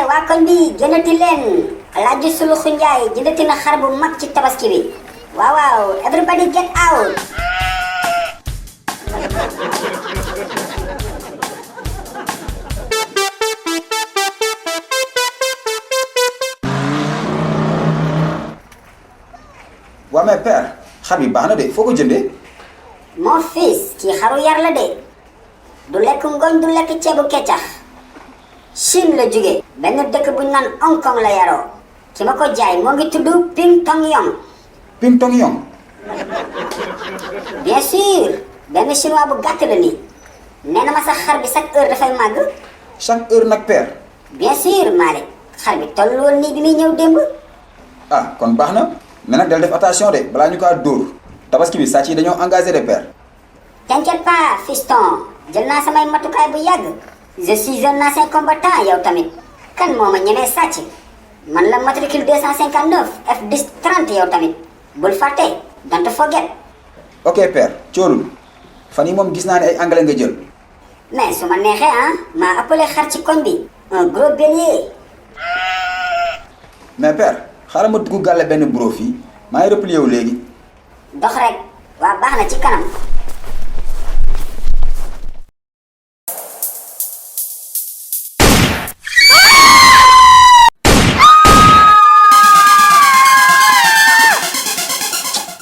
waa koñ bi gënati leen Alaaji Suluxu Njaay jëndati na xar bu mag ci tabaski bi waaw waaw everybody get out. waa mais père xar bi baax na de foo ko jëndee. mon fils kii xaru yar la de du lekk ngooñ du lekk ceebu keccax Chine la jóge benn dëkk bu ñu naan Hong Kong la yaroo ki ma ko jaay moo ngi tudd Ping Tong Yong. Ping Tong Yong. bien sûr benn chinois bu gàtt la nii nee na ma sax xar bi chaque heure dafay màgg. chaque heure nag père. bien sûr Malick xar bi toll woon nii bi muy ñëw démb. ah kon baax na mais nag del def attention de balaa ñu kaa dóor tabaski bi sàcc yi dañoo engagé de père. t'inquiète pas fiston jël naa samay matukaay bu yàgg je suis un ancien combattant yow tamit kan moo ma ñemee sàcc man la matricule 259 F10 30 yow tamit bul fàtte don't forget. ok père coolul fan yi moom gis naa ne ay anglais nga jël. mais su ma neexee ah maa appelé xar ci koñ bi un gros bélier. mais père xaaral ma dugg gàlle benn bro fii maa ngi replié wu léegi. dox rek waa baax na ci kanam.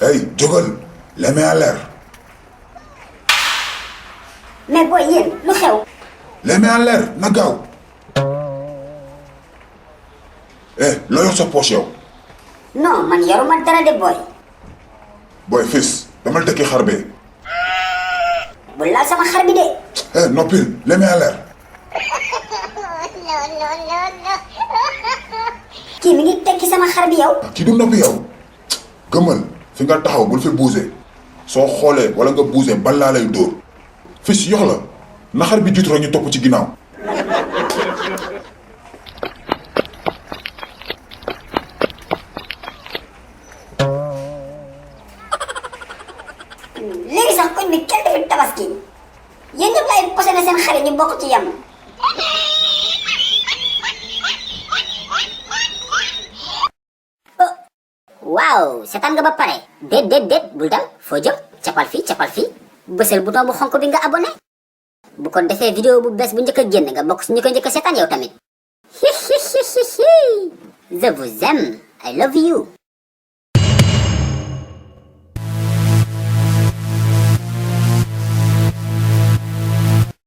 hey jógal les mains en l'air. mais booy yéen lu xew. les mains en l'air na gaaw. loo yor sa poche yow. non man yoruma dara de booy. booy fils damal dëkki xar bee. bu laal sama xar bi de. noppil les mains en l'air. kii mi ngi tekki sama xar bi yow. kii du noppi yow. gëmmal fi nga taxaw bul fi bouger soo xoolee wala nga bouger bal laa lay dóor fils yox la na xar bi jiitu rek ñu topp ci ginnaaw. léegi sax koñ bi kenn dafa tabaski yéen ñëpp lay posé na seen xar yi ñu bokk ci yam. waaw seetaan nga ba pare déet bul dal foo jëm capal fii bësal bouton bu xonk bi nga abonné bu ko defee vidéo bu bees bu njëkk a génn nga bokk si ñu ko njëkk a seetaan yow tamit je vous aime I love you.